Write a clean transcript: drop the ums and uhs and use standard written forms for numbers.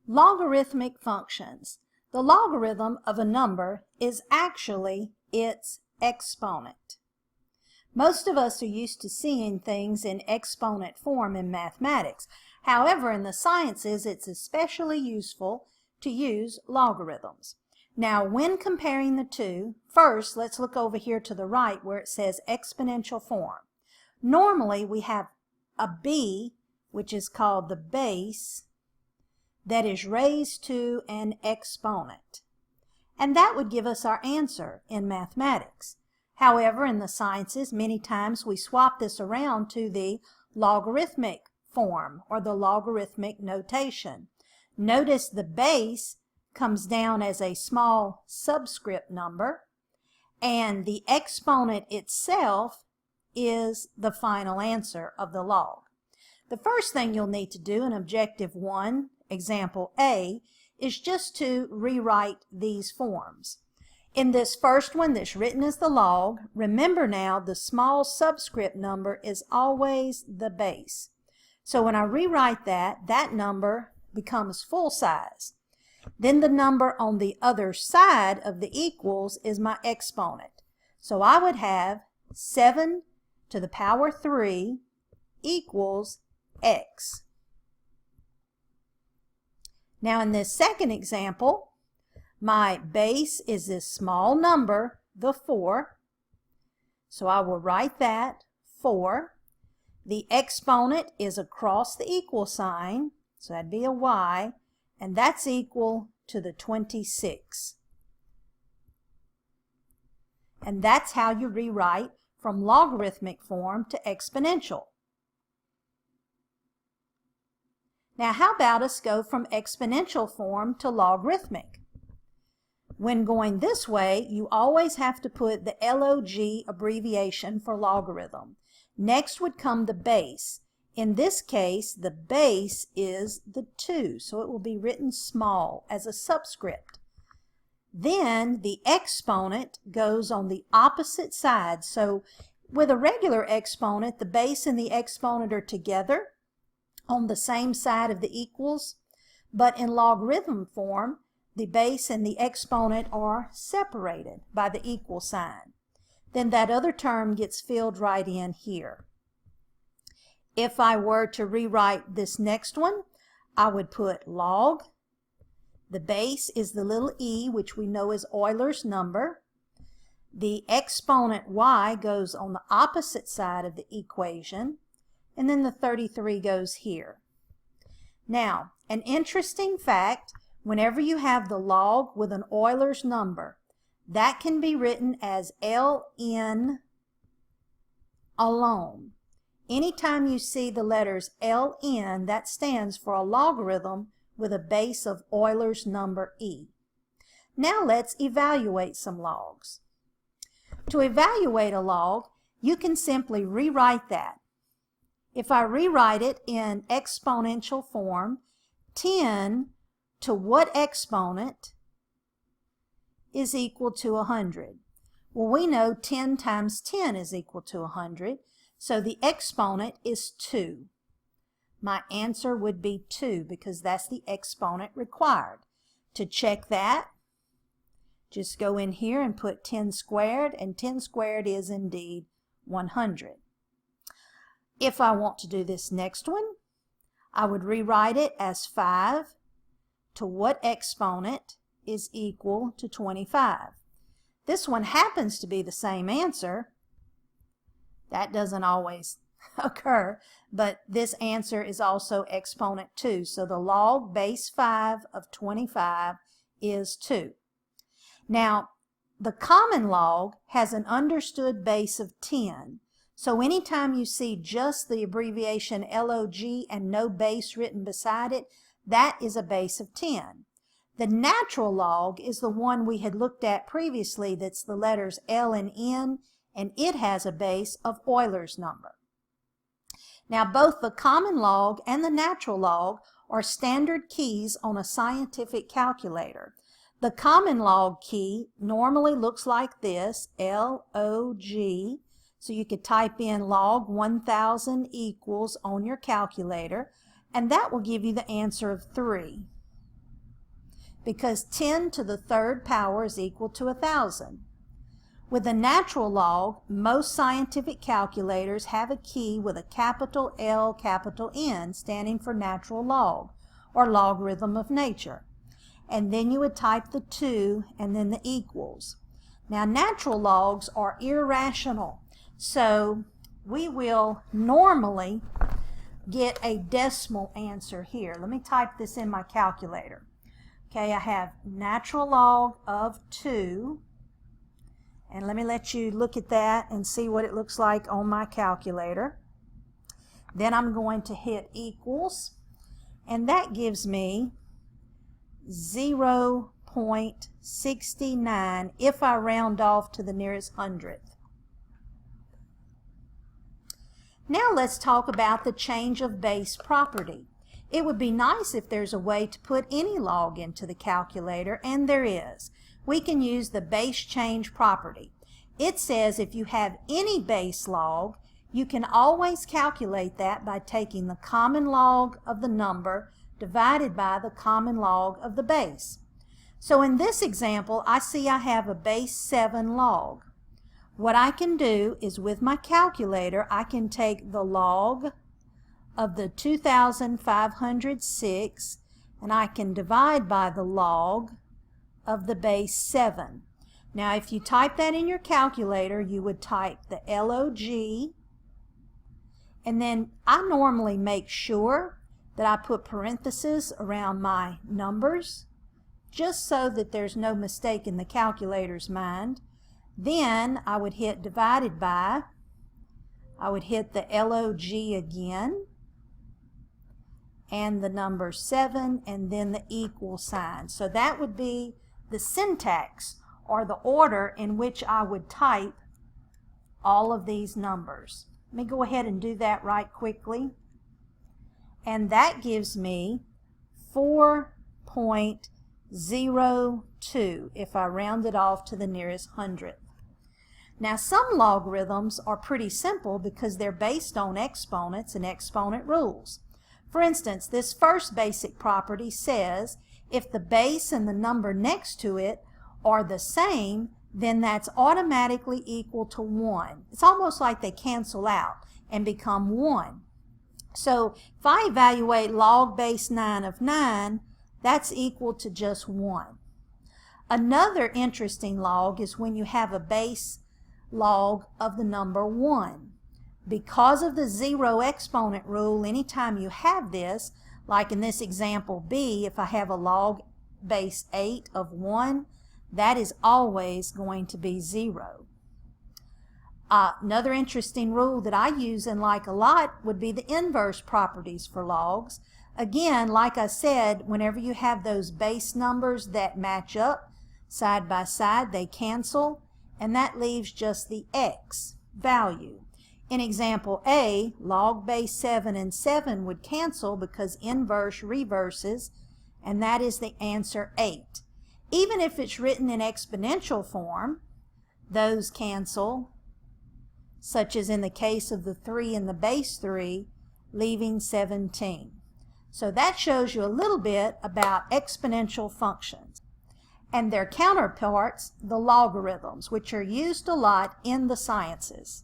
Logarithmic functions. The logarithm of a number is actually its exponent. Most of us are used to seeing things in exponent form in mathematics. However, in the sciences, it's especially useful to use logarithms. Now, when comparing the two, first, let's look over here to the right where it says exponential form. Normally, we have a b, which is called the base, that is raised to an exponent. And that would give us our answer in mathematics. However, in the sciences, many times we swap this around to the logarithmic form or the logarithmic notation. Notice the base comes down as a small subscript number, and the exponent itself is the final answer of the log. The first thing you'll need to do in Objective 1, Example A, is just to rewrite these forms. In this first one that's written as the log, remember now the small subscript number is always the base. So when I rewrite that, that number becomes full size. Then the number on the other side of the equals is my exponent. So I would have 7 to the power 3 equals x. Now in this second example, my base is this small number, the 4. So I will write that, 4. The exponent is across the equal sign, so that'd be a y, and that's equal to the 26. And that's how you rewrite from logarithmic form to exponential. Now how about us go from exponential form to logarithmic? When going this way, you always have to put the log abbreviation for logarithm. Next would come the base. In this case, the base is the 2, so it will be written small as a subscript. Then the exponent goes on the opposite side. So with a regular exponent, the base and the exponent are together on the same side of the equals, but in logarithm form, the base and the exponent are separated by the equal sign. Then that other term gets filled right in here. If I were to rewrite this next one, I would put log. The base is the little e, which we know is Euler's number. The exponent y goes on the opposite side of the equation, and then the 33 goes here. Now, an interesting fact, whenever you have the log with an Euler's number, that can be written as ln alone. Anytime you see the letters ln, that stands for a logarithm with a base of Euler's number e. Now let's evaluate some logs. To evaluate a log, you can simply rewrite that. If I rewrite it in exponential form, 10 to what exponent is equal to 100? Well, we know 10 times 10 is equal to 100, so the exponent is 2. My answer would be 2 because that's the exponent required. To check that, just go in here and put 10 squared, and 10 squared is indeed 100. If I want to do this next one, I would rewrite it as 5 to what exponent is equal to 25. This one happens to be the same answer. That doesn't always occur, but this answer is also exponent 2. So the log base 5 of 25 is 2. Now, the common log has an understood base of 10. So anytime you see just the abbreviation log and no base written beside it, that is a base of 10. The natural log is the one we had looked at previously that's the letters L and N, and it has a base of Euler's number. Now both the common log and the natural log are standard keys on a scientific calculator. The common log key normally looks like this, LOG. So you could type in log 1000 equals on your calculator, and that will give you the answer of 3. because 10 to the third power is equal to 1,000. With a natural log, most scientific calculators have a key with a capital L, capital N, standing for natural log, or logarithm of nature. And then you would type the 2 and then the equals. Now, natural logs are irrational, so we will normally get a decimal answer here. Let me type this in my calculator. Okay, I have natural log of 2. And let me let you look at that and see what it looks like on my calculator. Then I'm going to hit equals, and that gives me 0.69 if I round off to the nearest hundredth. Now let's talk about the change of base property. It would be nice if there's a way to put any log into the calculator, and there is. We can use the base change property. It says if you have any base log, you can always calculate that by taking the common log of the number divided by the common log of the base. So in this example, I see I have a base 7 log. What I can do is with my calculator, I can take the log of the 2,506 and I can divide by the log of the base 7. Now if you type that in your calculator, you would type the log, and then I normally make sure that I put parentheses around my numbers just so that there's no mistake in the calculator's mind. Then I would hit divided by, I would hit the log again, and the number 7, and then the equal sign. So that would be the syntax, or the order in which I would type all of these numbers. Let me go ahead and do that right quickly. And that gives me 4.02 if I round it off to the nearest hundredth. Now some logarithms are pretty simple because they're based on exponents and exponent rules. For instance, this first basic property says if the base and the number next to it are the same, then that's automatically equal to 1. It's almost like they cancel out and become 1. So if I evaluate log base 9 of 9, that's equal to just 1. Another interesting log is when you have a base log of the number 1. Because of the zero exponent rule, anytime you have this, like in this example B, if I have a log base 8 of 1, that is always going to be 0. Another interesting rule that I use and like a lot would be the inverse properties for logs. Again, like I said, whenever you have those base numbers that match up side by side, they cancel, and that leaves just the x value. In example A, log base 7 and 7 would cancel because inverse reverses, and that is the answer 8. Even if it's written in exponential form, those cancel, such as in the case of the 3 and the base 3, leaving 17. So that shows you a little bit about exponential functions and their counterparts, the logarithms, which are used a lot in the sciences.